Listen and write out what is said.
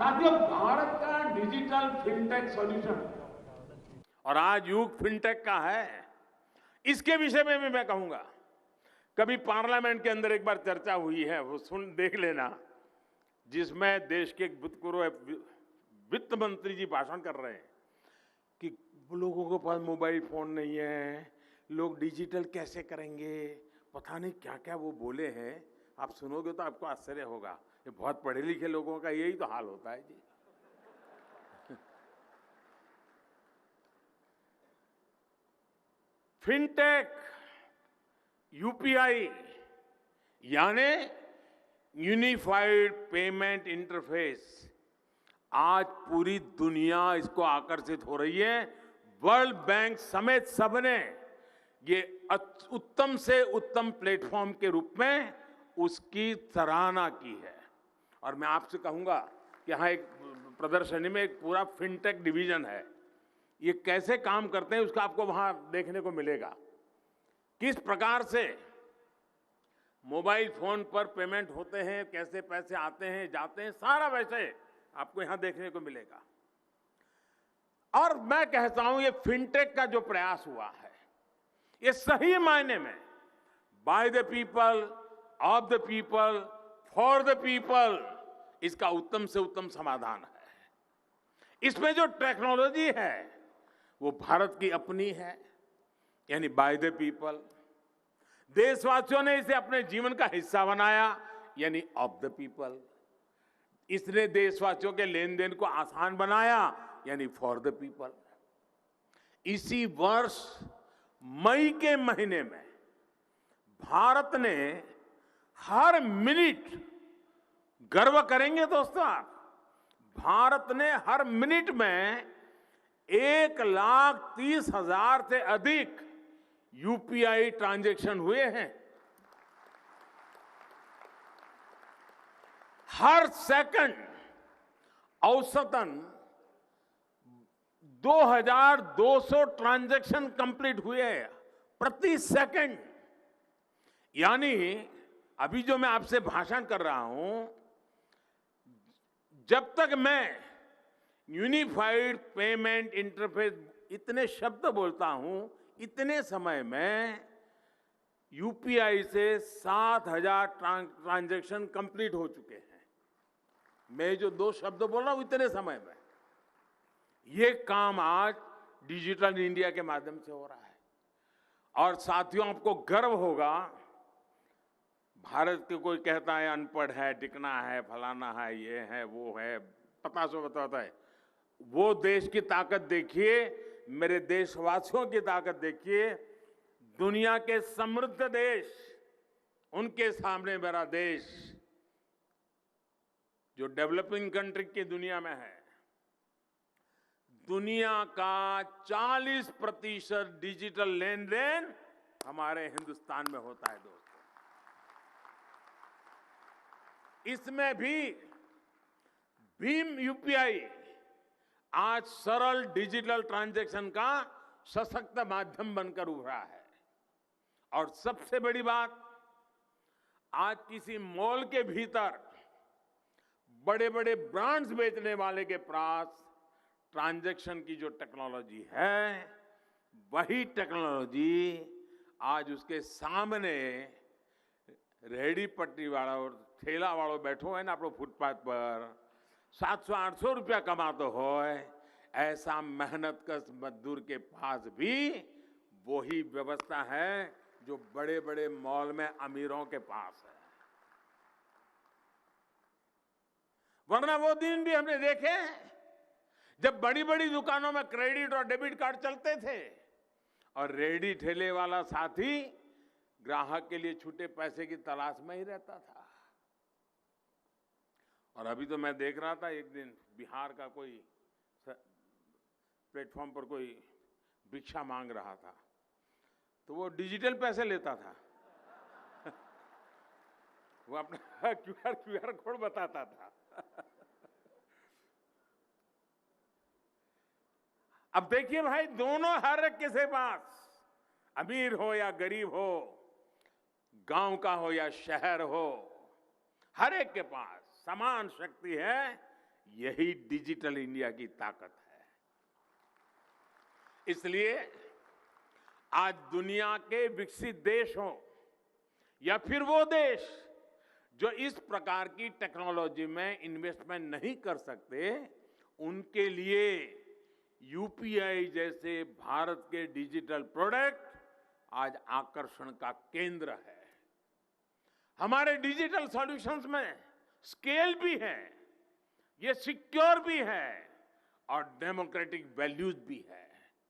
साथियों, भारत का digital fintech solution और आज युग फिनटेक का है, इसके विषय में भी मैं कहूंगा। कभी पार्लियामेंट के अंदर एक बार चर्चा हुई है, वो सुन देख लेना, जिसमें देश के भूतपूर्व वित्त मंत्री जी भाषण कर रहे हैं कि लोगों के पास मोबाइल फोन नहीं है, लोग डिजिटल कैसे करेंगे, पता नहीं क्या क्या वो बोले हैं। आप सुनोगे तो आपको आश्चर्य होगा। ये बहुत पढ़े लिखे लोगों का यही तो हाल होता है जी। फिनटेक, यूपीआई यानी यूनिफाइड पेमेंट इंटरफेस, आज पूरी दुनिया इसको आकर्षित हो रही है। वर्ल्ड बैंक समेत सबने ये उत्तम से उत्तम प्लेटफॉर्म के रूप में उसकी सराहना की है। और मैं आपसे कहूंगा कि यहाँ एक प्रदर्शनी में एक पूरा फिनटेक डिवीजन है। ये कैसे काम करते हैं उसका आपको वहां देखने को मिलेगा। किस प्रकार से मोबाइल फोन पर पेमेंट होते हैं, कैसे पैसे आते हैं जाते हैं, सारा वैसे आपको यहां देखने को मिलेगा। और मैं कहता हूं ये फिनटेक का जो प्रयास हुआ है, ये सही मायने में by the people, of the people, for the people, इसका उत्तम से उत्तम समाधान है। इसमें जो टेक्नोलॉजी है वो भारत की अपनी है, यानी बाय द पीपल। देशवासियों ने इसे अपने जीवन का हिस्सा बनाया, यानी ऑफ द पीपल। इसने देशवासियों के लेन देन को आसान बनाया, यानी फॉर द पीपल। इसी वर्ष मई के महीने में भारत ने हर मिनट, गर्व करेंगे दोस्तों आप, भारत ने हर मिनट में 1,30,000 से अधिक यूपीआई ट्रांजैक्शन हुए हैं। हर सेकंड औसतन 2,200 ट्रांजैक्शन कंप्लीट हुए हैं प्रति सेकंड। यानी अभी जो मैं आपसे भाषण कर रहा हूं, जब तक मैं यूनिफाइड पेमेंट इंटरफेस इतने शब्द बोलता हूं, इतने समय में यूपीआई से 7,000 ट्रांजैक्शन कंप्लीट हो चुके हैं। मैं जो 2 शब्द बोल रहा हूं इतने समय में, ये काम आज डिजिटल इंडिया के माध्यम से हो रहा है। और साथियों, आपको गर्व होगा, भारत के कोई कहता है अनपढ़ है, टिकना है, फलाना है, ये है, वो है, पता सो बताता है। वो देश की ताकत देखिए, मेरे देशवासियों की ताकत देखिए। दुनिया के समृद्ध देश, उनके सामने मेरा देश जो डेवलपिंग कंट्री की दुनिया में है, दुनिया का 40% डिजिटल लेन देन हमारे हिंदुस्तान में होता है दोस्तों। इसमें भी भीम यूपीआई आज सरल डिजिटल ट्रांजैक्शन का सशक्त माध्यम बनकर उभरा है। और सबसे बड़ी बात, आज किसी मॉल के भीतर बड़े बड़े ब्रांड्स बेचने वाले के पास ट्रांजैक्शन की जो टेक्नोलॉजी है, वही टेक्नोलॉजी आज उसके सामने रेहड़ी पटरी वाला और ठेला वालों बैठो है ना अपने फुटपाथ पर, 700-800 रुपया कमाते हो, ऐसा मेहनतकश मजदूर के पास भी वही व्यवस्था है जो बड़े बड़े मॉल में अमीरों के पास है। वरना वो दिन भी हमने देखे जब बड़ी बड़ी दुकानों में क्रेडिट और डेबिट कार्ड चलते थे और रेहड़ी ठेले वाला साथी ग्राहक के लिए छूटे पैसे की तलाश में ही रहता था। और अभी तो मैं देख रहा था, एक दिन बिहार का कोई प्लेटफॉर्म पर कोई भिक्षा मांग रहा था, तो वो डिजिटल पैसे लेता था। वो अपना क्यूआर कोड बताता था। अब देखिए भाई, दोनों हर किसी पास, अमीर हो या गरीब हो, गांव का हो या शहर हो, हर एक के पास समान शक्ति है यही डिजिटल इंडिया की ताकत है। इसलिए आज दुनिया के विकसित देश हों या फिर वो देश जो इस प्रकार की टेक्नोलॉजी में इन्वेस्टमेंट नहीं कर सकते, उनके लिए यूपीआई जैसे भारत के डिजिटल प्रोडक्ट आज आकर्षण का केंद्र है। हमारे डिजिटल सॉल्यूशंस में स्केल भी है, ये सिक्योर भी है और डेमोक्रेटिक वैल्यूज भी है।